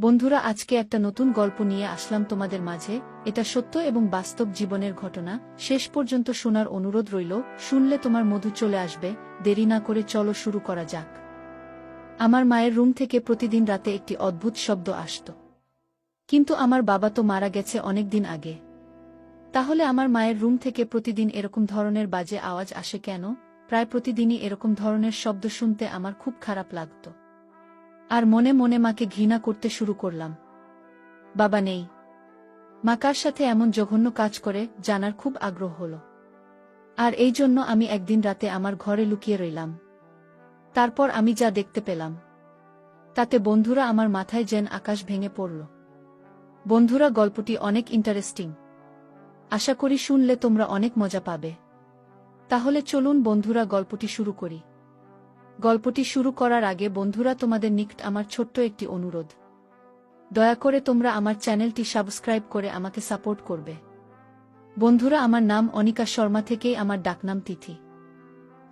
বন্ধুরা, আজকে একটা নতুন গল্প নিয়ে আসলাম তোমাদের মাঝে। এটা সত্য এবং বাস্তব জীবনের ঘটনা। শেষ পর্যন্ত শোনার অনুরোধ রইল। শুনলে তোমার মধু চলে আসবে। দেরি না করে চলো শুরু করা যাক। আমার মায়ের রুম থেকে প্রতিদিন রাতে একটি অদ্ভুত শব্দ আসত। কিন্তু আমার বাবা তো মারা গেছে অনেক দিন আগে। তাহলে আমার মায়ের রুম থেকে প্রতিদিন এরকম ধরনের বাজে আওয়াজ আসে কেন? প্রায় প্রতিদিনই এরকম ধরনের শব্দ শুনতে আমার খুব খারাপ লাগত। আর মনে মনে মাকে ঘৃণা করতে শুরু করলাম। বাবা নেই, মা কার সাথে এমন জঘন্য কাজ করে জানার খুব আগ্রহ হলো। আর এই জন্য আমি একদিন রাতে আমার ঘরে লুকিয়ে রইলাম। তারপর আমি যা দেখতে পেলাম তাতে বন্ধুরা আমার মাথায় যেন আকাশ ভেঙে পড়ল। বন্ধুরা, গল্পটি অনেক ইন্টারেস্টিং। আশা করি শুনলে তোমরা অনেক মজা পাবে। তাহলে চলুন বন্ধুরা, গল্পটি শুরু করি। গল্পটি শুরু করার আগে বন্ধুরা, তোমাদের নিকট আমার ছোট্ট একটি অনুরোধ। দয়া করে তোমরা আমার চ্যানেলটি সাবস্ক্রাইব করে আমাকে সাপোর্ট করবে। বন্ধুরা, আমার নাম অনিকা শর্মা, থেকেই আমার ডাকনাম তিথি।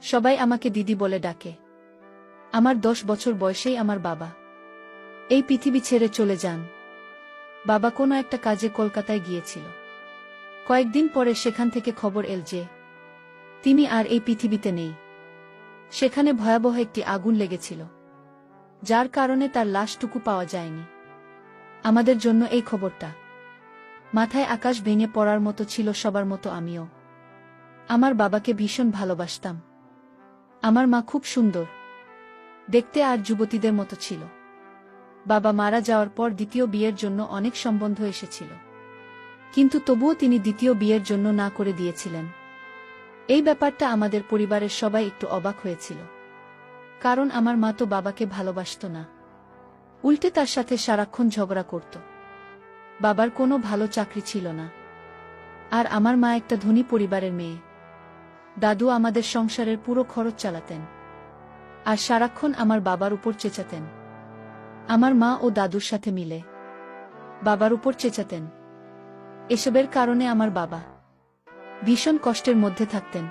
সবাই আমাকে দিদি বলে ডাকে। আমার 10 বছর বয়সেই আমার বাবা এই পৃথিবী ছেড়ে চলে যান। বাবা কোনো একটা কাজে কলকাতায় গিয়েছিল। কয়েকদিন পরে সেখান থেকে খবর এল যে তিনি আর এই পৃথিবীতে নেই। সেখানে ভয়াবহ একটি আগুন লেগেছিল, যার কারণে তার লাশটুকু পাওয়া যায়নি। আমাদের জন্য এই খবরটা মাথায় আকাশ ভেঙে পড়ার মতো ছিল সবার মতো আমিও। আমার বাবাকে ভীষণ ভালোবাসতাম। আমার মা খুব সুন্দর দেখতে আর যুবতীদের মতো ছিল। বাবা মারা যাওয়ার পর দ্বিতীয় বিয়ের জন্য অনেক সম্বন্ধ এসেছিল, কিন্তু তবুও তিনি দ্বিতীয় বিয়ের জন্য না করে দিয়েছিলেন। এই ব্যাপারটা আমাদের পরিবারের সবাই একটু অবাক হয়েছিল, কারণ আমার মা তো বাবাকে ভালোবাসত না, উল্টে তার সাথে সারাক্ষণ ঝগড়া করত। বাবার কোনো ভালো চাকরি ছিল না, আর আমার মা একটা ধনী পরিবারের মেয়ে। দাদু আমাদের সংসারের পুরো খরচ চালাতেন, আর সারাক্ষণ আমার বাবার উপর চেঁচাতেন। আমার মা ও দাদুর সাথে মিলে বাবার উপর চেঁচাতেন। এসবের কারণে আমার বাবা ভীষণ কষ্টের মধ্যে থাকতেন।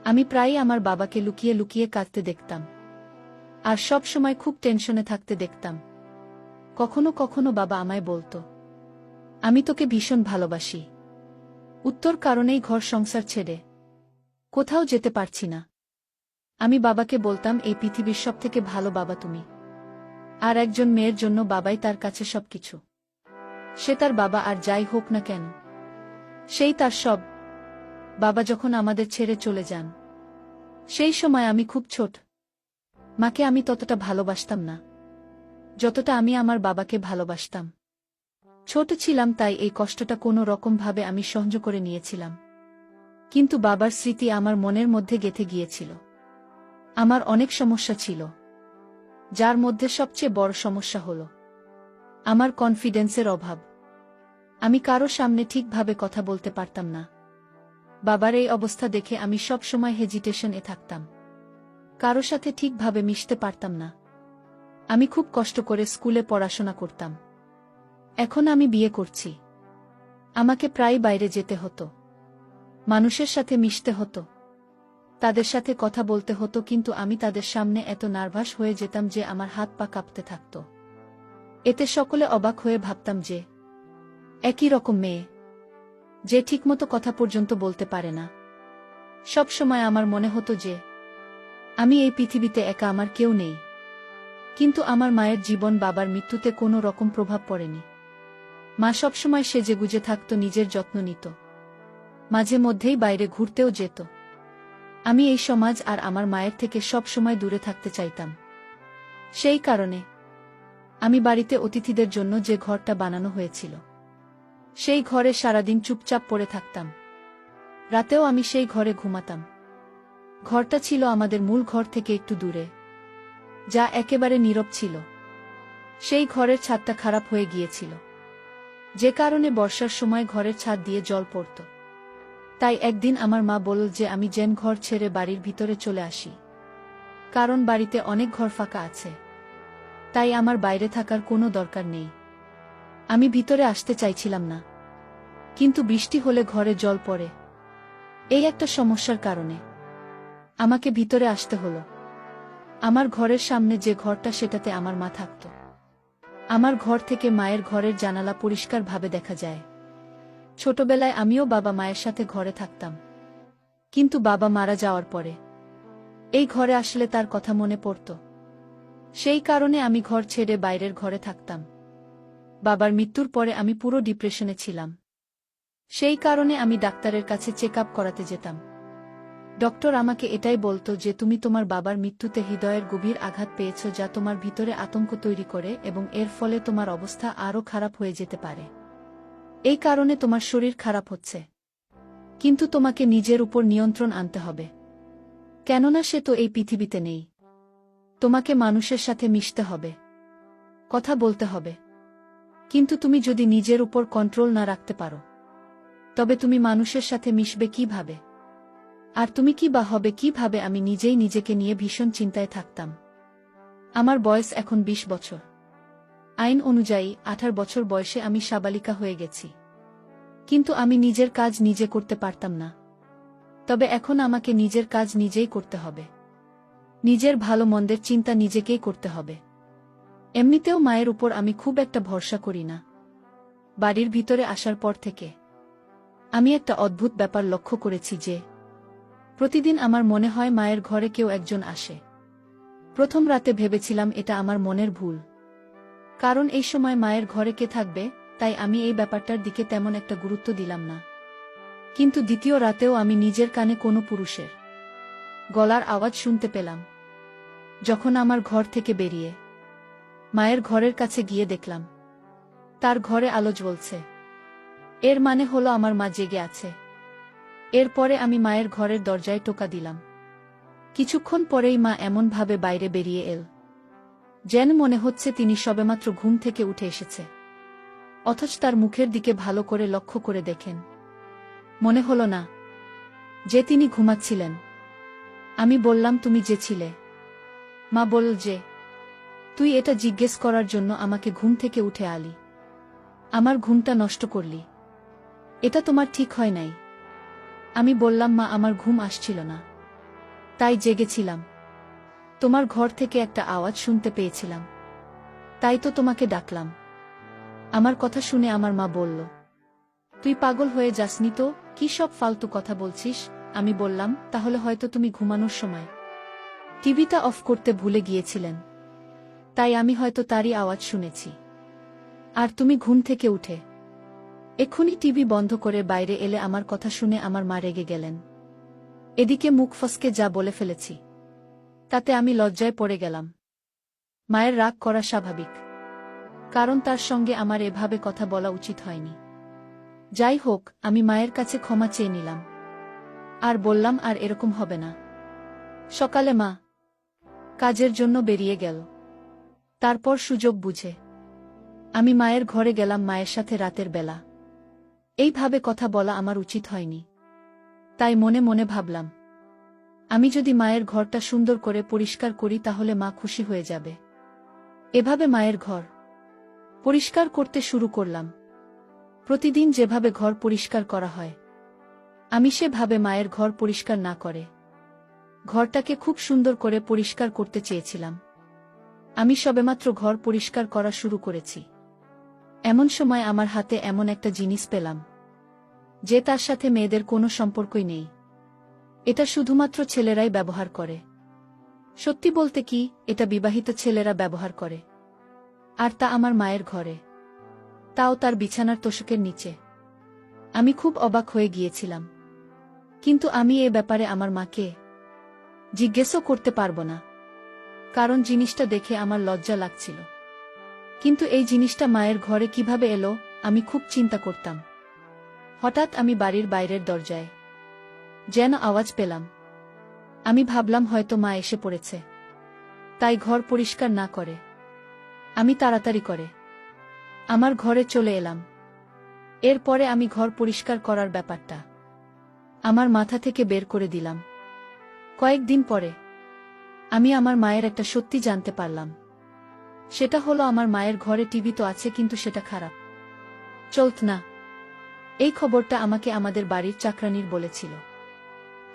আমি প্রায়ই আমার বাবাকে লুকিয়ে লুকিয়ে কাঁদতে দেখতাম, আর সব সময় খুব টেনশনে থাকতে দেখতাম। কখনো কখনো বাবা আমায় বলতো, আমি তোকে ভীষণ ভালোবাসি, উত্তর কারণেই ঘর সংসার ছেড়ে কোথাও যেতে পারছি না। আমি বাবাকে বলতাম, এই পৃথিবীর সবথেকে ভালো বাবা তুমি। আর একজন মেয়ের জন্য বাবাই তার কাছে সবকিছু। সে তার বাবা আর যাই হোক না কেন, সেই তার সব। বাবা যখন আমাদের ছেড়ে চলে যান, সেই সময় আমি খুব ছোট। মাকে আমি ততটা ভালোবাসতাম না যতটা আমি আমার বাবাকে ভালোবাসতাম। ছোট ছিলাম, তাই এই কষ্টটা কোনো রকমভাবে আমি সহ্য করে নিয়েছিলাম। কিন্তু বাবার স্মৃতি আমার মনের মধ্যে গেঁথে গিয়েছিল। আমার অনেক সমস্যা ছিল, যার মধ্যে সবচেয়ে বড় সমস্যা হল আমার কনফিডেন্সের অভাব। আমি কারো সামনে ঠিকভাবে কথা বলতে পারতাম না। বাবার এই অবস্থা দেখে আমি সব সময় হেজিটেশনে থাকতাম, কারো সাথে ঠিকভাবে মিশতে পারতাম না। আমি খুব কষ্ট করে স্কুলে পড়াশোনা করতাম। এখন আমি বিয়ে করছি, আমাকে প্রায় বাইরে যেতে হতো, মানুষের সাথে মিশতে হতো, তাদের সাথে কথা বলতে হতো, কিন্তু আমি তাদের সামনে এত নার্ভাস হয়ে যেতাম যে আমার হাত পা কাঁপতে থাকত। এতে সকলে অবাক হয়ে ভাবতাম যে একই রকম মেয়ে, যে ঠিকমতো কথা পর্যন্ত বলতে পারে না। সব সময় আমার মনে হতো যে আমি এই পৃথিবীতে একা, আমার কেউ নেই। কিন্তু আমার মায়ের জীবন বাবার মৃত্যুতে কোনো রকম প্রভাব পড়েনি। মা সবসময় সেজেগুজে থাকত, নিজের যত্ন নিত, মাঝে মধ্যেই বাইরে ঘুরতেও যেত। আমি এই সমাজ আর আমার মায়ের থেকে সব সময় দূরে থাকতে চাইতাম। সেই কারণে আমি বাড়িতে অতিথিদের জন্য যে ঘরটা বানানো হয়েছিল, সেই ঘরে সারাদিন চুপচাপ পড়ে থাকতাম। রাতেও আমি সেই ঘরে ঘুমাতাম। ঘরটা ছিল আমাদের মূল ঘর থেকে একটু দূরে, যা একেবারে নীরব ছিল। সেই ঘরের ছাদটা খারাপ হয়ে গিয়েছিল, যে কারণে বর্ষার সময় ঘরের ছাদ দিয়ে জল পড়ত। তাই একদিন আমার মা বলল যে আমি যেন ঘর ছেড়ে বাড়ির ভিতরে চলে আসি, কারণ বাড়িতে অনেক ঘর ফাঁকা আছে, তাই আমার বাইরে থাকার কোনো দরকার নেই। আমি ভিতরে আসতে চাইছিলাম না, কিন্তু বৃষ্টি হলে ঘরে জল পড়ে, এই একটা সমস্যার কারণে আমাকে ভিতরে আসতে হলো। আমার ঘরের সামনে যে ঘরটা, সেটাতে আমার মা থাকত। আমার ঘর থেকে মায়ের ঘরের জানালা পরিষ্কারভাবে দেখা যায়। ছোটবেলায় আমিও বাবা মায়ের সাথে ঘরে থাকতাম, কিন্তু বাবা মারা যাওয়ার পরে এই ঘরে আসলে তার কথা মনে পড়ত। সেই কারণে আমি ঘর ছেড়ে বাইরের ঘরে থাকতাম। বাবার মৃত্যুর পরে আমি পুরো ডিপ্রেশনে ছিলাম। সেই কারণে আমি ডাক্তারের কাছে চেক আপ করাতে যেতাম। ডক্টর আমাকে এটাই বলতো যে তুমি তোমার বাবার মৃত্যুতে হৃদয়ের গভীর আঘাত পেয়েছ, যা তোমার ভিতরে আতঙ্ক তৈরি করে এবং এর ফলে তোমার অবস্থা আরও খারাপ হয়ে যেতে পারে। এই কারণে তোমার শরীর খারাপ হচ্ছে, কিন্তু তোমাকে নিজের উপর নিয়ন্ত্রণ আনতে হবে, কেননা সে তো এই পৃথিবীতে নেই। তোমাকে মানুষের সাথে মিশতে হবে, কথা বলতে হবে, কিন্তু তুমি যদি নিজের উপর কন্ট্রোল না রাখতে পারো, তবে তুমি মানুষের সাথে মিশবে কিভাবে? আর তুমি কি বা হবে কিভাবে? আমি নিজেই নিজেকে নিয়ে ভীষণ চিন্তায় থাকতাম। আমার বয়স এখন 20 বছর। আইন অনুযায়ী 18 বছর বয়সে আমি সাবালিকা হয়ে গেছি, কিন্তু আমি নিজের কাজ নিজে করতে পারতাম না। তবে এখন আমাকে নিজের কাজ নিজেই করতে হবে। নিজের ভালো মন্দের চিন্তা নিজেকেই করতে হবে। এমনিতেও মায়ের উপর আমি খুব একটা ভরসা করি না। বাড়ির ভিতরে আসার পর থেকে আমি একটা অদ্ভুত ব্যাপার লক্ষ্য করেছি যে প্রতিদিন আমার মনে হয় মায়ের ঘরে কেউ একজন আসে। প্রথম রাতে ভেবেছিলাম এটা আমার মনের ভুল, কারণ এই সময় মায়ের ঘরে কে থাকবে, তাই আমি এই ব্যাপারটার দিকে তেমন একটা গুরুত্ব দিলাম না। কিন্তু দ্বিতীয় রাতেও আমি নিজের কানে কোনো পুরুষের গলার আওয়াজ শুনতে পেলাম। যখন আমার ঘর থেকে বেরিয়ে মায়ের ঘরের কাছে গিয়ে দেখলাম তার ঘরে আলো জ্বলছে। এর মানে হলো আমার মা জেগে আছে। এরপরে আমি মায়ের ঘরের দরজায় টোকা দিলাম। কিছুক্ষণ পরেই মা এমনভাবে বাইরে বেরিয়ে এল যেন মনে হচ্ছে তিনি সবেমাত্র ঘুম থেকে উঠে এসেছে, অথচ তার মুখের দিকে ভালো করে লক্ষ্য করে দেখেন মনে হলো না যে তিনি ঘুমাচ্ছিলেন। আমি বললাম, তুমি যে ছিলে? মা বলল যে, তুই এটা জিজ্ঞেস করার জন্য আমাকে ঘুম থেকে উঠে আলি, আমার ঘুমটা নষ্ট করলি, এটা তোমার ঠিক হয় নাই। আমি বললাম, মা, আমার ঘুম আসছিল না, তাই জেগেছিলাম। তোমার ঘর থেকে একটা আওয়াজ শুনতে পেয়েছিলাম, তাই তো তোমাকে ডাকলাম। আমার কথা শুনে আমার মা বলল, তুই পাগল হয়ে যাসনি তো? কি সব ফালতু কথা বলছিস? আমি বললাম, তাহলে হয়তো তুমি ঘুমানোর সময় টিভিটা অফ করতে ভুলে গিয়েছিলেন, তাই আমি হয়তো তারই আওয়াজ শুনেছি। আর তুমি ঘুম থেকে উঠে এক্ষুনি টিভি বন্ধ করে বাইরে এলে আমার কথা শুনে আমার মা রেগে গেলেন। এদিকে মুখ ফসকে যা বলে ফেলেছি তাতে আমি লজ্জায় পড়ে গেলাম। মায়ের রাগ করা স্বাভাবিক, কারণ তার সঙ্গে আমার এভাবে কথা বলা উচিত হয়নি। যাই হোক, আমি মায়ের কাছে ক্ষমা চেয়ে নিলাম আর বললাম আর এরকম হবে না। সকালে মা কাজের জন্য বেরিয়ে গেল। তারপর সুযোগ বুঝে আমি মায়ের ঘরে গেলাম মায়ের সাথে রাতের বেলা। এইভাবে কথা বলা আমার উচিত হয়নি, তাই মনে মনে ভাবলাম, আমি যদি মায়ের ঘরটা সুন্দর করে পরিষ্কার করি তাহলে মা খুশি হয়ে যাবে। এভাবে মায়ের ঘর পরিষ্কার করতে শুরু করলাম। প্রতিদিন যেভাবে ঘর পরিষ্কার করা হয়, আমি সেভাবে মায়ের ঘর পরিষ্কার না করে ঘরটাকে খুব সুন্দর করে পরিষ্কার করতে চেয়েছিলাম। আমি সবেমাত্র ঘর পরিষ্কার করা শুরু করেছি, এমন সময় আমার হাতে এমন একটা জিনিস পেলাম যে তার সাথে মেয়েদের কোনো সম্পর্কই নেই। এটা শুধুমাত্র ছেলেরাই ব্যবহার করে। সত্যি বলতে কি, এটা বিবাহিত ছেলেরা ব্যবহার করে, আর তা আমার মায়ের ঘরে, তাও তার বিছানার তোশকের নিচে। আমি খুব অবাক হয়ে গিয়েছিলাম, কিন্তু আমি এ ব্যাপারে আমার মাকে জিজ্ঞেসও করতে পারবো না, কারণ জিনিসটা দেখে আমার লজ্জা লাগছিল। কিন্তু এই জিনিসটা মায়ের ঘরে কিভাবে এলো আমি খুব চিন্তা করতাম। হঠাৎ আমি বাড়ির বাইরের দরজায় যেন আওয়াজ পেলাম। আমি ভাবলাম হয়তো মা এসে পড়েছে, তাই ঘর পরিষ্কার না করে আমি তাড়াতাড়ি করে আমার ঘরে চলে এলাম। এরপরে আমি ঘর পরিষ্কার করার ব্যাপারটা আমার মাথা থেকে বের করে দিলাম। কয়েকদিন পরে আমি আমার মায়ের একটা সত্যি জানতে পারলাম। সেটা হলো, আমার মায়ের ঘরে টিভি তো আছে, কিন্তু সেটা খারাপ চলত না। এই খবরটা আমাকে আমাদের বাড়ির চাকরানির বলেছিল।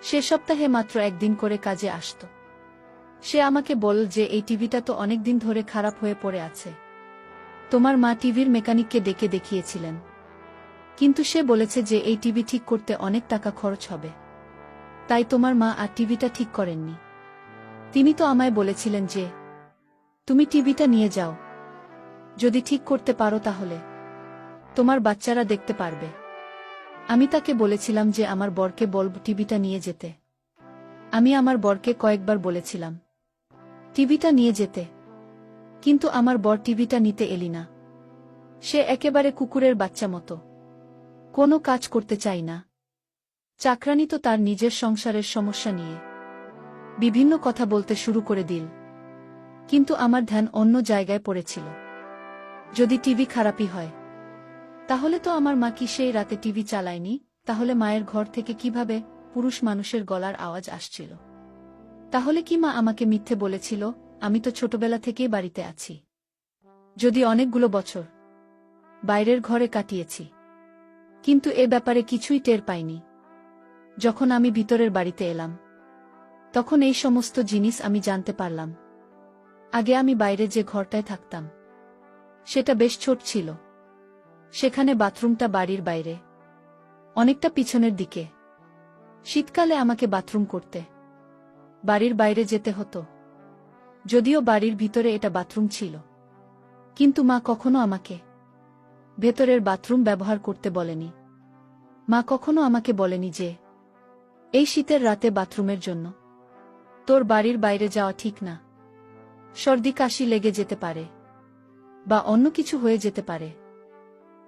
সে সপ্তাহে মাত্র একদিন করে কাজে আসত। সে আমাকে বলল যে এই টিভিটা তো অনেকদিন ধরে খারাপ হয়ে পড়ে আছে, তোমার মা টিভির মেকানিককে ডেকে দেখিয়েছিলেন, কিন্তু সে বলেছে যে এই টিভি ঠিক করতে অনেক টাকা খরচ হবে। তাই তোমার মা আর টিভিটা ঠিক করেননি। তিনি তো আমায় বলেছিলেন যে তুমি টিভিটা নিয়ে যাও, যদি ঠিক করতে পারো তাহলে তোমার বাচ্চারা দেখতে পারবে। আমি তাকে বলেছিলাম যে আমার বরকে বলব টিভিটা নিয়ে যেতে। আমি আমার বরকে কয়েকবার বলেছিলাম টিভিটা নিয়ে যেতে, কিন্তু আমার বর টিভিটা নিতে এলি না। সে একেবারে কুকুরের বাচ্চা মতো, কোনো কাজ করতে চাই না। চাকরানি তো তার নিজের সংসারের সমস্যা নিয়ে বিভিন্ন কথা বলতে শুরু করে দিল, কিন্তু আমার ধ্যান অন্য জায়গায় পড়েছিল। যদি টিভি খারাপই হয়, তাহলে তো আমার মা কি সেই রাতে টিভি চালায়নি? তাহলে মায়ের ঘর থেকে কিভাবে পুরুষ মানুষের গলার আওয়াজ আসছিল? তাহলে কি মা আমাকে মিথ্যে বলেছিল? আমি তো ছোটবেলা থেকেই বাড়িতে আছি, যদি অনেকগুলো বছর বাইরের ঘরে কাটিয়েছি, কিন্তু এ ব্যাপারে কিছুই টের পাইনি। যখন আমি ভিতরের বাড়িতে এলাম, তখন এই সমস্ত জিনিস আমি জানতে পারলাম। আগে আমি বাইরে যে ঘরটায় থাকতাম, সেটা বেশ ছোট ছিল। সেখানে বাথরুমটা বাড়ির বাইরে, অনেকটা পিছনের দিকে। শীতকালে আমাকে বাথরুম করতে বাড়ির বাইরে যেতে হতো। যদিও বাড়ির ভিতরে এটা বাথরুম ছিল, কিন্তু মা কখনো আমাকে ভেতরের বাথরুম ব্যবহার করতে বলেনি। মা কখনো আমাকে বলেনি যে এই শীতের রাতে বাথরুমের জন্য তোর বাড়ির বাইরে যাওয়া ঠিক না, সর্দি কাশি লেগে যেতে পারে বা অন্য কিছু হয়ে যেতে পারে।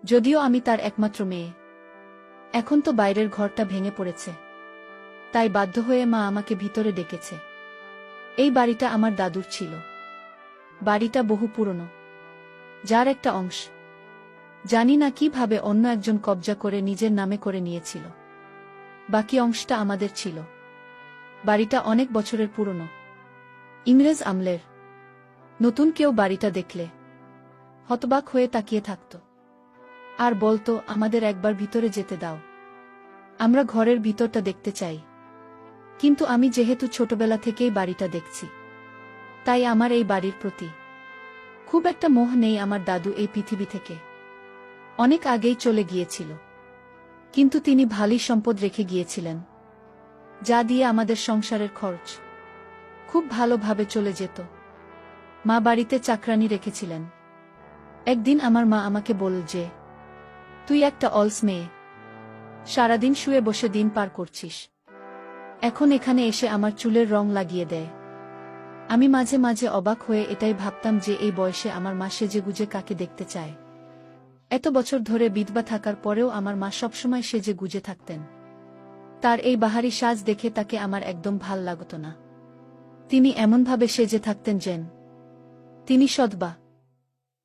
যদিও আমি তার একমাত্র মেয়ে, এখন তো বাইরের ঘরটা ভেঙে পড়েছে, তাই বাধ্য হয়ে মা আমাকে ভিতরে ডেকেছে। এই বাড়িটা আমার দাদুর ছিল। বাড়িটা বহু পুরনো, যার একটা অংশ জানি না কিভাবে অন্য একজন কবজা করে নিজের নামে করে নিয়েছিল। বাকি অংশটা আমাদের ছিল। বাড়িটা অনেক বছরের পুরনো, ইংরেজ আমলের। নতুন কেউ বাড়িটা দেখলে হতবাক হয়ে তাকিয়ে থাকত আর বলতো, আমাদের একবার ভিতরে যেতে দাও, আমরা ঘরের ভিতরটা দেখতে চাই। কিন্তু আমি যেহেতু ছোটবেলা থেকেই বাড়িটা দেখছি, তাই আমার এই বাড়ির প্রতি খুব একটা মোহ নেই। আমার দাদু এই পৃথিবী থেকে অনেক আগেই চলে গিয়েছিল, কিন্তু তিনি ভালোই সম্পদ রেখে গিয়েছিলেন, যা দিয়ে আমাদের সংসারের খরচ খুব ভালোভাবে চলে যেত। মা বাড়িতে চাকরানি রেখেছিলেন। একদিন আমার মা আমাকে বলল যে তুই একটা অলস মেয়ে, সারাদিন শুয়ে বসে দিন পার করছিস, এখন এখানে এসে আমার চুলের রং লাগিয়ে দেয়। আমি মাঝে মাঝে অবাক হয়ে এটাই ভাবতাম যে এই বয়সে আমার মা সেজেগুজে কাকে দেখতে চায়। এত বছর ধরে বিধবা থাকার পরেও আমার মা সবসময় সেজে গুজে থাকতেন। তার এই বাহারি সাজ দেখে তাকে আমার একদম ভাল লাগত না। তিনি এমনভাবে সেজে থাকতেন যেন তিনি সদবা।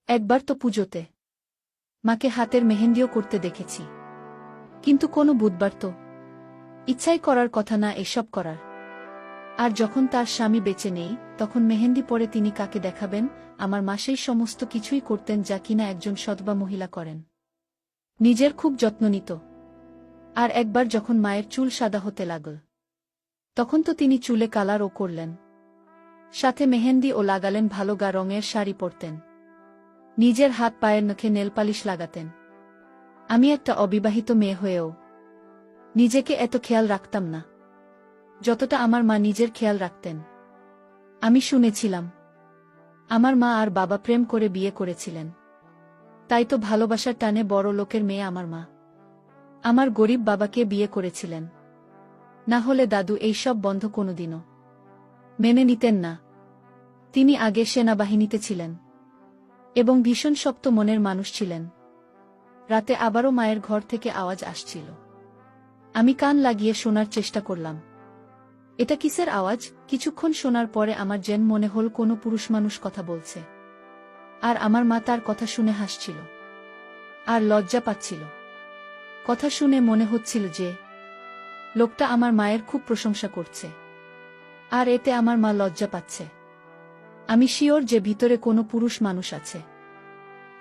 একবার তো পুজোতে মাকে হাতের মেহেন্দিও করতে দেখেছি, কিন্তু কোনো বুধবার তো ইচ্ছাই করার কথা না এসব করার। আর যখন তার স্বামী বেঁচে নেই, তখন মেহেন্দি পরে তিনি কাকে দেখাবেন? আমার মা সেই সমস্ত কিছুই করতেন যা কিনা একজন সদবা মহিলা করেন। নিজের খুব যত্ন নিত। আর একবার যখন মায়ের চুল সাদা হতে লাগল, তখন তো তিনি চুলে কালারও করলেন, সাথে মেহেন্দি ও লাগালেন। ভালো গা রঙের শাড়ি পরতেন, নিজের হাত পায়ের নখে নেলপালিশ লাগাতেন। আমি একটা অবিবাহিত মেয়ে হয়েও নিজেকে এত খেয়াল রাখতাম না যতটা আমার মা নিজের খেয়াল রাখতেন। আমি শুনেছিলাম আমার মা আর বাবা প্রেম করে বিয়ে করেছিলেন, তাই তো ভালোবাসার টানে বড় লোকের মেয়ে আমার মা আমার গরিব বাবাকে বিয়ে করেছিলেন। না হলে দাদু এইসব বন্ধ কোনোদিনও মেনে নিতেন না। তিনি আগে সেনাবাহিনীতে ছিলেন এবং ভীষণ শক্ত মনের মানুষ ছিলেন। রাতে আবারও মায়ের ঘর থেকে আওয়াজ আসছিল। আমি কান লাগিয়ে শোনার চেষ্টা করলাম, এটা কিসের আওয়াজ? কিছুক্ষণ শোনার পরে আমার যেন মনে হল কোনো পুরুষ মানুষ কথা বলছে, আর আমার মা তার কথা শুনে হাসছিল আর লজ্জা পাচ্ছিল। কথা শুনে মনে হচ্ছিল যে লোকটা আমার মায়ের খুব প্রশংসা করছে, আর এতে আমার মা লজ্জা পাচ্ছে। আমি শিওর যে ভিতরে কোনো পুরুষ মানুষ আছে।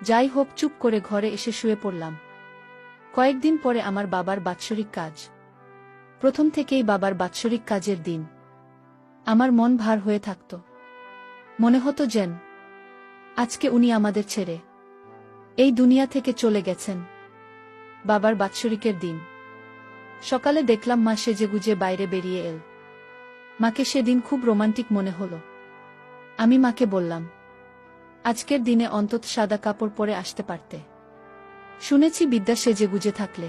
যাই হোক, চুপ করে ঘরে এসে শুয়ে পড়লাম। কয়েকদিন পরে আমার বাবার বাৎসরিক কাজ। প্রথম থেকেই বাবার বাৎসরিক কাজের দিন আমার মন ভার হয়ে থাকত। মনে হতো যেন আজকে উনি আমাদের ছেড়ে এই দুনিয়া থেকে চলে গেছেন। বাবার বাৎসরিকের দিন সকালে দেখলাম মা সেজেগুজে বাইরে বেরিয়ে এল। মাকে সেদিন খুব রোমান্টিক মনে হলো। আমি মাকে বললাম, আজকের দিনে অন্তত সাদা কাপড় পরে আসতে পারতে। শুনেছি বিদ্যা সেজেগুজে থাকলে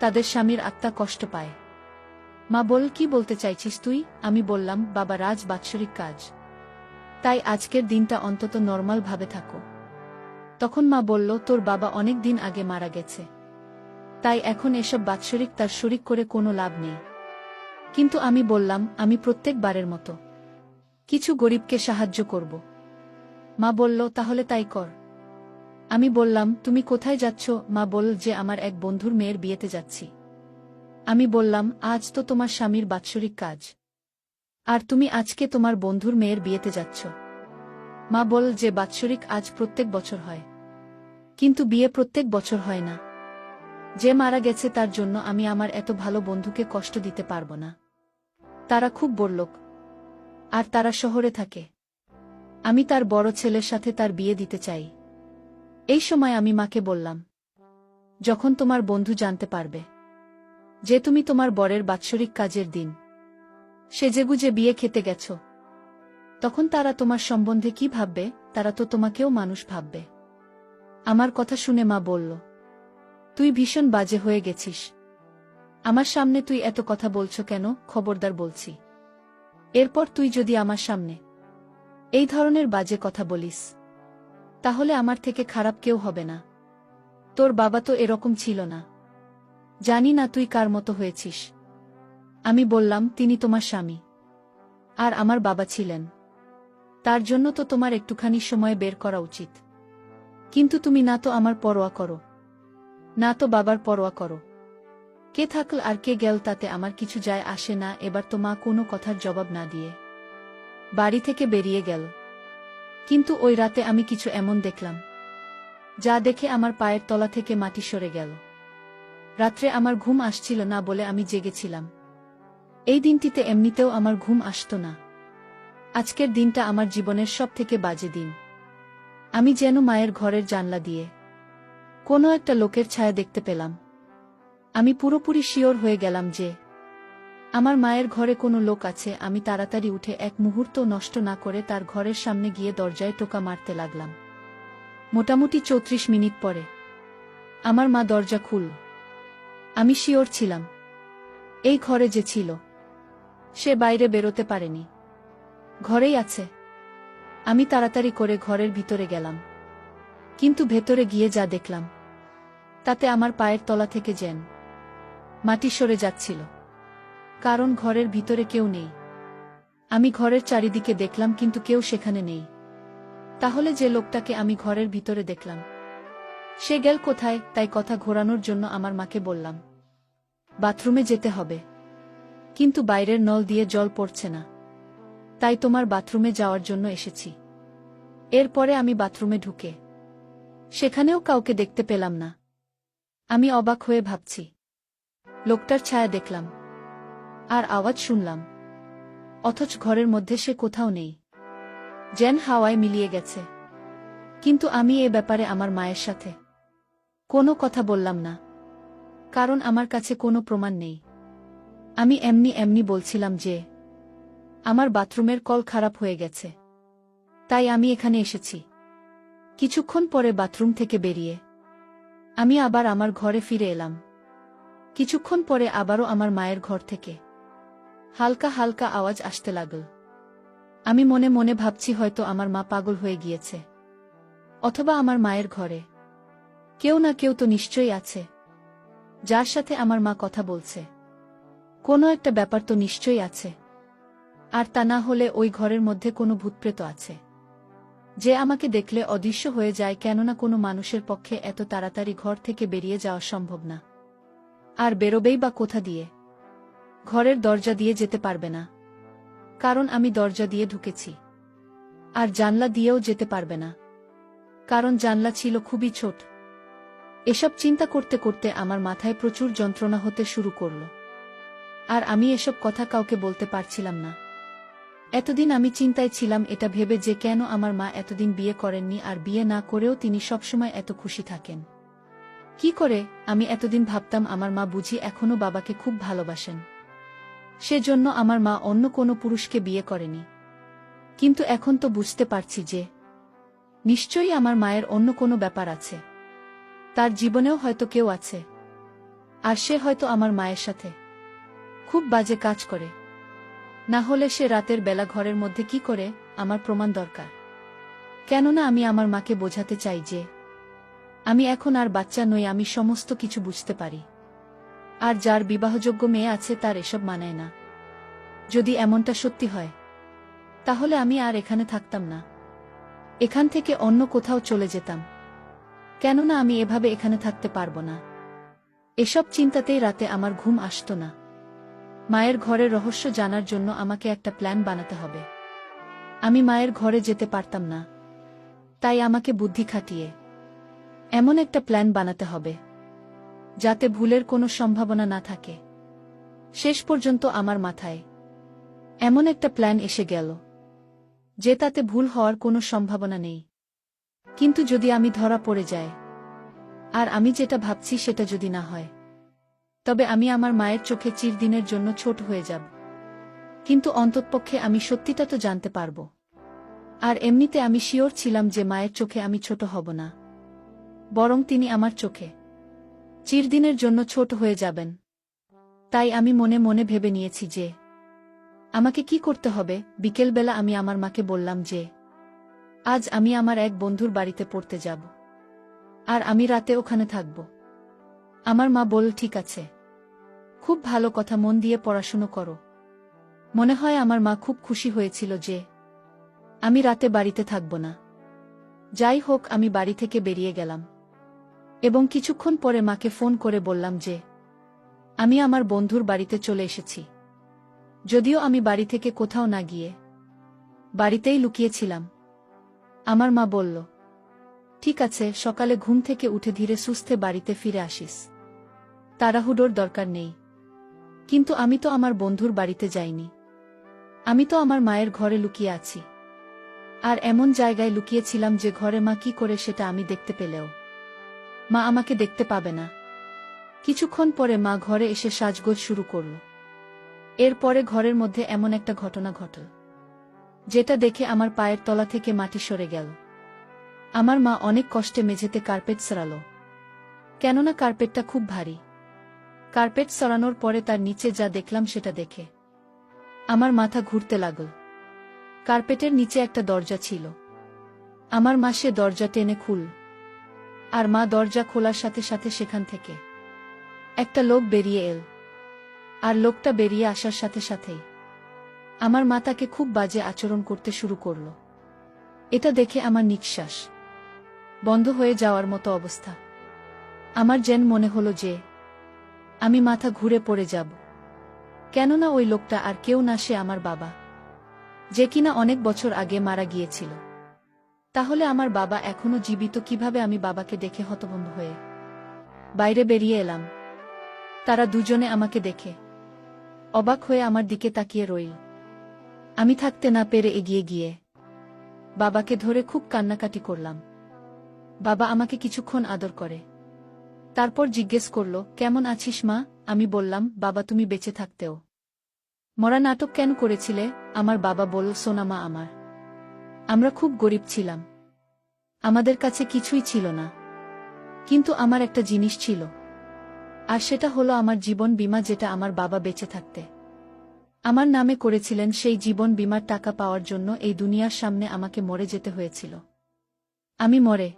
তাদের স্বামীর আত্মা কষ্ট পায়। মা বল, কি বলতে চাইছিস তুই? আমি বললাম, বাবা রাজ বাৎসরিক কাজ, তাই আজকের দিনটা অন্তত নর্মাল ভাবে থাকো। তখন মা বলল, তোর বাবা অনেক দিন আগে মারা গেছে, তাই এখন এসব বাৎসরিক তার শরিক করে কোনো লাভ নেই। কিন্তু আমি বললাম, আমি প্রত্যেকবারের মতো কিছু গরিবকে সাহায্য করব। মা বলল, তাহলে তাই কর। আমি বললাম, তুমি কোথায় যাচ্ছ? মা বলল যে আমার এক বন্ধুর মেয়ের বিয়েতে যাচ্ছি। আমি বললাম, আজ তো তোমার স্বামীর বাৎসরিক কাজ, আর তুমি আজকে তোমার বন্ধুর মেয়ের বিয়েতে যাচ্ছ। মা বলল যে বাৎসরিক আজ প্রত্যেক বছর হয়, কিন্তু বিয়ে প্রত্যেক বছর হয় না। যে মারা গেছে তার জন্য আমি আমার এত ভালো বন্ধুকে কষ্ট দিতে পারবো না। তারা খুব বড়লোক, আর তারা শহরে থাকে। আমি তার বড় ছেলের সাথে তার বিয়ে দিতে চাই। এই সময় আমি মাকে বললাম, যখন তোমার বন্ধু জানতে পারবে যে তুমি তোমার বরের বাৎসরিক কাজের দিন সেজেগুজে বিয়ে খেতে গেছ, তখন তারা তোমার সম্বন্ধে কি ভাববে? তারা তো তোমাকেও মানুষ ভাববে। আমার কথা শুনে মা বলল, তুই ভীষণ বাজে হয়ে গেছিস। আমার সামনে তুই এত কথা বলছো কেন? খবরদার বলছি, এরপর তুই যদি আমার সামনে এই ধরনের বাজে কথা বলিস, তাহলে আমার থেকে খারাপ কেউ হবে না। তোর বাবা তো এরকম ছিল না। জানি না তুই কার মতো হয়েছিস। আমি বললাম, তিনি তোমার স্বামী, আর আমার বাবা ছিলেন। তার জন্য তো তোমার একটুখানি সময় বের করা উচিত। কিন্তু তুমি না তো আমার পরোয়া করো, না তো বাবার পরোয়া করো। কে থাকল আর কে গেল তাতে আমার কিছু যায় আসে না। এবার তো মা কোনো কথার জবাব না দিয়ে বাড়ি থেকে বেরিয়ে গেল। কিন্তু ওই রাতে আমি কিছু এমন দেখলাম যা দেখে আমার পায়ের তলা থেকে মাটি সরে গেল। রাত্রে আমার ঘুম আসছিল না বলে আমি জেগেছিলাম। এই দিনটিতে এমনিতেও আমার ঘুম আসতো না। আজকের দিনটা আমার জীবনের সবথেকে বাজে দিন। আমি যেন মায়ের ঘরের জানলা দিয়ে কোনো একটা লোকের ছায়া দেখতে পেলাম। আমি পুরোপুরি শিওর হয়ে গেলাম যে আমার মায়ের ঘরে কোনো লোক আছে। আমি তাড়াতাড়ি উঠে এক মুহূর্ত নষ্ট না করে তার ঘরের সামনে গিয়ে দরজায় টোকা মারতে লাগলাম। মোটামুটি 34 মিনিট পরে আমার মা দরজা খুলল। আমি শিওর ছিলাম এই ঘরে যে ছিল সে বাইরে বেরোতে পারেনি, ঘরেই আছে। আমি তাড়াতাড়ি করে ঘরের ভিতরে গেলাম, কিন্তু ভেতরে গিয়ে যা দেখলাম তাতে আমার পায়ের তলা থেকে যেন মাটি সরে যাচ্ছিল, কারণ ঘরের ভিতরে কেউ নেই। আমি ঘরের চারিদিকে দেখলাম, কিন্তু কেউ সেখানে নেই। তাহলে যে লোকটাকে আমি ঘরের ভিতরে দেখলাম সে গেল কোথায়? তাই কথা ঘোরানোর জন্য আমার মাকে বললাম, বাথরুমে যেতে হবে, কিন্তু বাইরের নল দিয়ে জল পড়ছে না, তাই তোমার বাথরুমে যাওয়ার জন্য এসেছি। এরপরে আমি বাথরুমে ঢুকে সেখানেও কাউকে দেখতে পেলাম না। আমি অবাক হয়ে ভাবছি, লোকটার ছায়া দেখলাম আর আওয়াজ শুনলাম, অথচ ঘরের মধ্যে সে কোথাও নেই, যেন হাওয়ায় মিলিয়ে গেছে। কিন্তু আমি এ ব্যাপারে আমার মায়ের সাথে কোনো কথা বললাম না, কারণ আমার কাছে কোনো প্রমাণ নেই। আমি এমনি এমনি বলছিলাম যে আমার বাথরুমের কল খারাপ হয়ে গেছে, তাই আমি এখানে এসেছি। কিছুক্ষণ পরে বাথরুম থেকে বেরিয়ে আমি আবার আমার ঘরে ফিরে এলাম। কিছুক্ষণ পরে আবারও আমার মায়ের ঘর থেকে হালকা হালকা আওয়াজ আসতে লাগল। আমি মনে মনে ভাবছি, হয়তো আমার মা পাগল হয়ে গিয়েছে, অথবা আমার মায়ের ঘরে কেউ না কেউ তো নিশ্চয়ই আছে যার সাথে আমার মা কথা বলছে। কোনো একটা ব্যাপার তো নিশ্চয়ই আছে, আর তা না হলে ওই ঘরের মধ্যে কোনো ভূতপ্রেত আছে যে আমাকে দেখলে অদৃশ্য হয়ে যায়। কেননা কোনো মানুষের পক্ষে এত তাড়াতাড়ি ঘর থেকে বেরিয়ে যাওয়া সম্ভব না, আর বেরোবেই বা কোথা দিয়ে? ঘরের দরজা দিয়ে যেতে পারবে না, কারণ আমি দরজা দিয়ে ঢুকেছি। আর জানলা দিয়েও যেতে পারবে না, কারণ জানলা ছিল খুবই ছোট। এসব চিন্তা করতে করতে আমার মাথায় প্রচুর যন্ত্রণা হতে শুরু করল, আর আমি এসব কথা কাউকে বলতে পারছিলাম না। এতদিন আমি চিন্তায় ছিলাম এটা ভেবে যে কেন আমার মা এতদিন বিয়ে করেননি, আর বিয়ে না করেও তিনি সবসময় এত খুশি থাকেন। কি করে আমি এতদিন ভাবতাম আমার মা বুঝি এখনো বাবাকে খুব ভালোবাসেন, সেজন্য আমার মা অন্য কোনো পুরুষকে বিয়ে করেনি। কিন্তু এখন তো বুঝতে পারছি যে নিশ্চয়ই আমার মায়ের অন্য কোনো ব্যাপার আছে, তার জীবনেও হয়তো কেউ আছে, আর সে হয়তো আমার মায়ের সাথে খুব বাজে কাজ করে। না হলে সে রাতের বেলা ঘরের মধ্যে কি করে? আমার প্রমাণ দরকার। কেননা আমি আমার মাকে বোঝাতে চাই যে আমি এখন আর বাচ্চা নই, আমি সমস্ত কিছু বুঝতে পারি। আর যার বিবাহযোগ্য মেয়ে আছে তার এসব মানায় না। যদি এমনটা সত্যি হয় তাহলে আমি আর এখানে থাকতাম না, এখান থেকে অন্য কোথাও চলে যেতাম। কেননা আমি এভাবে এখানে থাকতে পারবো না। এসব চিন্তাতেই রাতে আমার ঘুম আসতো না। মায়ের ঘরের রহস্য জানার জন্য আমাকে একটা প্ল্যান বানাতে হবে। আমি মায়ের ঘরে যেতে পারতাম না, তাই আমাকে বুদ্ধি খাটিয়ে এমন একটা প্ল্যান বানাতে হবে যাতে ভুলের কোনো সম্ভাবনা না থাকে। শেষ পর্যন্ত আমার মাথায় এমন একটা প্ল্যান এসে গেল যে তাতে ভুল হওয়ার কোনো সম্ভাবনা নেই। কিন্তু যদি আমি ধরা পড়ে যাই, আর আমি যেটা ভাবছি সেটা যদি না হয়, তবে আমি আমার মায়ের চোখে চিরদিনের জন্য ছোট হয়ে যাব। কিন্তু অন্ততপক্ষে আমি সত্যিটা তো জানতে পারব। আর এমনিতে আমি শিওর ছিলাম যে মায়ের চোখে আমি ছোট হব না, বরং তিনি আমার চোখে চিরদিনের জন্য ছোট হয়ে যাবেন। তাই আমি মনে মনে ভেবে নিয়েছি যে আমাকে কি করতে হবে। বিকেলবেলা আমি আমার মাকে বললাম যে আজ আমি আমার এক বন্ধুর বাড়িতে পড়তে যাব, আর আমি রাতে ওখানে থাকব। আমার মা বলল, ঠিক আছে, খুব ভালো কথা, মন দিয়ে পড়াশুনো করো। মনে হয় আমার মা খুব খুশি হয়েছিল যে আমি রাতে বাড়িতে থাকব না। যাই হোক, আমি বাড়ি থেকে বেরিয়ে গেলাম এবং কিছুক্ষণ পরে মাকে ফোন করে বললাম যে আমি আমার বন্ধুর বাড়িতে চলে এসেছি। যদিও আমি বাড়ি থেকে কোথাও না গিয়ে বাড়িতেই লুকিয়েছিলাম। আমার মা বলল, ঠিক আছে, সকালে ঘুম থেকে উঠে ধীরে সুস্থে বাড়িতে ফিরে আসিস, তাড়াহুড়োর দরকার নেই। কিন্তু আমি তো আমার বন্ধুর বাড়িতে যাইনি, আমি তো আমার মায়ের ঘরে লুকিয়ে আছি। আর এমন জায়গায় লুকিয়েছিলাম যে ঘরে মা কি করে সেটা আমি দেখতে পেলেও মা আমাকে দেখতে পাবে না। কিছুক্ষণ পরে মা ঘরে এসে সাজগোজ শুরু করল। এরপরে ঘরের মধ্যে এমন একটা ঘটনা ঘটল যেটা দেখে আমার পায়ের তলা থেকে মাটি সরে গেল। আমার মা অনেক কষ্টে মেঝেতে কার্পেট সরালো, কেননা কার্পেটটা খুব ভারী। কার্পেট সরানোর পরে তার নিচে যা দেখলাম সেটা দেখে আমার মাথা ঘুরতে লাগল। কার্পেটের নিচে একটা দরজা ছিল। আমার মা সে দরজা টেনে খুল, আর মা দরজা খোলার সাথে সাথে সেখান থেকে একটা লোক বেরিয়ে এল। আর লোকটা বেরিয়ে আসার সাথে সাথেই আমার মা তাকে খুব বাজে আচরণ করতে শুরু করল। এটা দেখে আমার নিঃশ্বাস বন্ধ হয়ে যাওয়ার মতো অবস্থা। আমার যেন মনে হলো যে আমি মাথা ঘুরে পড়ে যাব, কেননা ওই লোকটা আর কেউ না, সে আমার বাবা, যে কিনা অনেক বছর আগে মারা গিয়েছিল। তাহলে আমার বাবা এখনো জীবিত কিভাবে? আমি বাবাকে দেখে হতভম্ব হয়ে বাইরে বেরিয়ে এলাম। তারা দুজনে আমাকে দেখে অবাক হয়ে আমার দিকে তাকিয়ে রইল। আমি থাকতে না পেরে এগিয়ে গিয়ে বাবাকে ধরে খুব কান্নাকাটি করলাম। বাবা আমাকে কিছুক্ষণ আদর করে, তারপর জিজ্ঞেস করল, কেমন আছিস মা? আমি বললাম, বাবা তুমি বেঁচে থাকতেও মরা নাটক কেন করেছিলে? আমার বাবা বলল, সোনা মা, আমরা খুব গরিব ছিলাম, আমাদের কাছে কিছুই ছিল না, কিন্তু আমার একটা জিনিস ছিল, আর সেটা হলো আমার জীবন বীমা, যেটা আমার বাবা বেঁচে থাকতে আমার নামে করেছিলেন। সেই জীবন বীমার টাকা পাওয়ার জন্য এই দুনিয়ার সামনে আমাকে মরে যেতে হয়েছিল। আমি মরে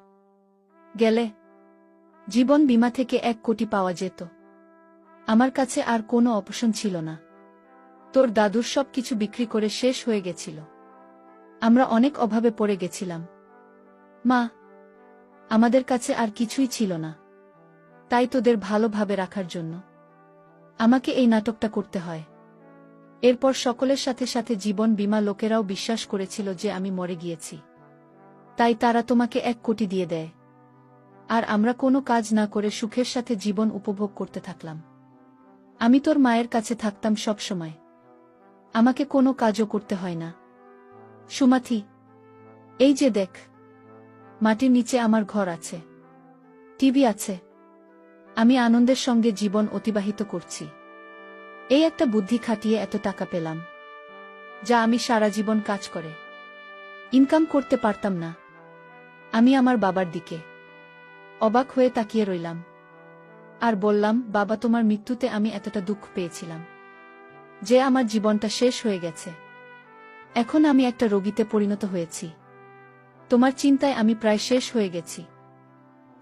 গেলে জীবন বীমা থেকে 1 কোটি পাওয়া যেত। আমার কাছে আর কোনো অপশন ছিল না। তোর দাদুর সব কিছু বিক্রি করে শেষ হয়ে গেছিল। আমরা অনেক অভাবে পড়ে গেছিলাম মা, আমাদের কাছে আর কিছুই ছিল না। তাই তোদের ভালোভাবে রাখার জন্য আমাকে এই নাটকটা করতে হয়। এরপর সকলের সাথে সাথে জীবন বীমা লোকেরাও বিশ্বাস করেছিল যে আমি মরে গিয়েছি, তাই তারা তোমাকে 1 কোটি দিয়ে দেয়। আর আমরা কোনো কাজ না করে সুখের সাথে জীবন উপভোগ করতে থাকলাম। আমি তোর মায়ের কাছে থাকতাম সব সময়, আমাকে কোনো কাজও করতে হয় না। সুমাথি, এই যে দেখ, মাটির নিচে আমার ঘর আছে, টিভি আছে, আমি আনন্দের সঙ্গে জীবন অতিবাহিত করছি। এই একটা বুদ্ধি খাটিয়ে এত টাকা পেলাম, যা আমি সারা জীবন কাজ করে ইনকাম করতে পারতাম না। আমি আমার বাবার দিকে অবাক হয়ে তাকিয়ে রইলাম আর বললাম, বাবা, তোমার মৃত্যুতে আমি এতটা দুঃখ পেয়েছিলাম যে আমার জীবনটা শেষ হয়ে গেছে। এখন আমি একটা রোগীতে পরিণত হয়েছি। তোমার চিন্তায় আমি প্রায় শেষ হয়ে গেছি।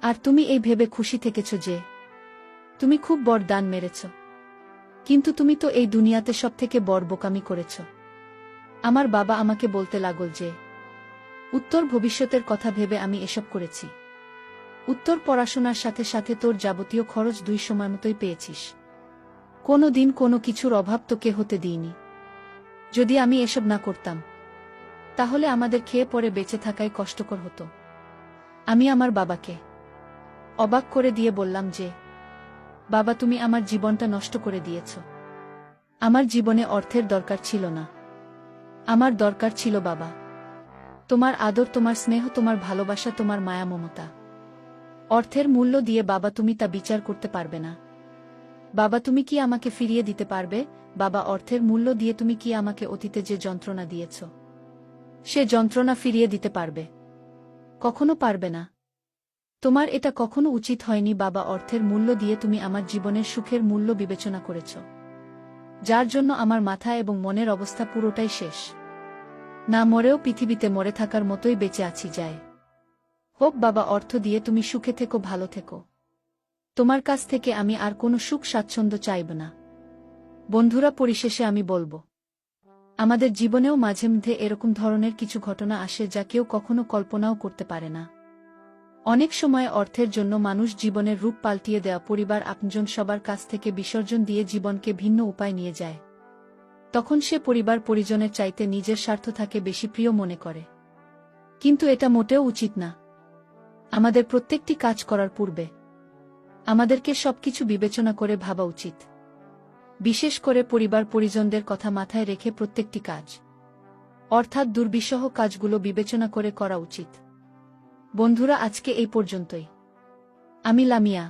আর তুমি এই ভেবে খুশি থেকেছ যে তুমি খুব বড় দান মেরেছ। কিন্তু তুমি তো এই দুনিয়াতে সবথেকে বড় বোকামি করেছ। আমার বাবা আমাকে বলতে লাগল যে উত্তর ভবিষ্যতের কথা ভেবে আমি এসব করেছি। উত্তর পড়াশোনার সাথে সাথে তোর যাবতীয় খরচ 2 সময় মতোই পেয়েছিস। কোনো দিন কোনো কিছুর অভাব তোকে হতে দিইনি। যদি আমি এসব না করতাম তাহলে আমাদের খেয়ে পরে বেঁচে থাকাই কষ্টকর হতো। আমি আমার বাবাকে অবাক করে দিয়ে বললাম যে, বাবা, তুমি আমার জীবনটা নষ্ট করে দিয়েছ। আমার জীবনে অর্থের দরকার ছিল না, আমার দরকার ছিল বাবা, তোমার আদর, তোমার স্নেহ, তোমার ভালোবাসা, তোমার মায়া মমতা। অর্থের মূল্য দিয়ে বাবা তুমি তা বিচার করতে পারবে না। বাবা, তুমি কি আমাকে ফিরিয়ে দিতে পারবে? বাবা, অর্থের মূল্য দিয়ে তুমি কি আমাকে অতীতে যে যন্ত্রণা দিয়েছ সে যন্ত্রণা ফিরিয়ে দিতে পারবে? কখনো পারবে না। তোমার এটা কখনো উচিত হয়নি বাবা। অর্থের মূল্য দিয়ে তুমি আমার জীবনের সুখের মূল্য বিবেচনা করেছ, যার জন্য আমার মাথা এবং মনের অবস্থা পুরোটাই শেষ। না মরেও পৃথিবীতে মরে থাকার মতোই বেঁচে আছি। যায় হোক বাবা, অর্থ দিয়ে তুমি সুখে থেকো, ভালো থেকো। তোমার কাছ থেকে আমি আর কোনো সুখ স্বাচ্ছন্দ্য চাইব না। বন্ধুরা, পরিশেষে আমি বলবো, আমাদের জীবনেও মাঝে মধ্যে এরকম ধরনের কিছু ঘটনা আসে যা কেউ কখনো কল্পনাও করতে পারে না। অনেক সময় অর্থের জন্য মানুষ জীবনের রূপ পাল্টিয়ে দেওয়া, পরিবার, আপনজন সবার কাছ থেকে বিসর্জন দিয়ে জীবনকে ভিন্ন উপায় নিয়ে যায়। তখন সে পরিবার পরিজনের চাইতে নিজের স্বার্থ থাকে বেশি প্রিয় মনে করে। কিন্তু এটা মোটেও উচিত না। আমাদের প্রত্যেকটি কাজ করার পূর্বে আমাদেরকে সবকিছু বিবেচনা করে ভাবা উচিত। বিশেষ করে পরিবার পরিজনদের কথা মাথায় রেখে প্রত্যেকটি কাজ, অর্থাৎ দুর্বিষহ কাজগুলো বিবেচনা করে করা উচিত। বন্ধুরা, আজকে এই পর্যন্তই। আমি লামিয়া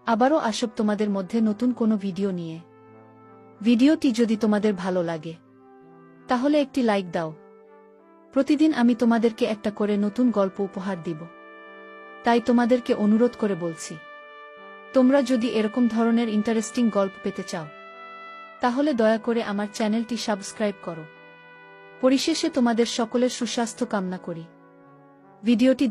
আবারও আসব তোমাদের মধ্যে নতুন কোনো ভিডিও নিয়ে। ভিডিওটি যদি তোমাদের ভালো লাগে তাহলে একটি লাইক দাও। প্রতিদিন আমি তোমাদেরকে একটা করে নতুন গল্প উপহার দিব, তাই তোমাদেরকে অনুরোধ করে বলছি, তোমরা যদি এরকম ধরনের ইন্টারেস্টিং গল্প পেতে চাও তাহলে দয়া করে আমার চ্যানেলটি সাবস্ক্রাইব করো। পরিশেষে তোমাদের সকলের সুস্বাস্থ্য কামনা করি। ভিডিওটি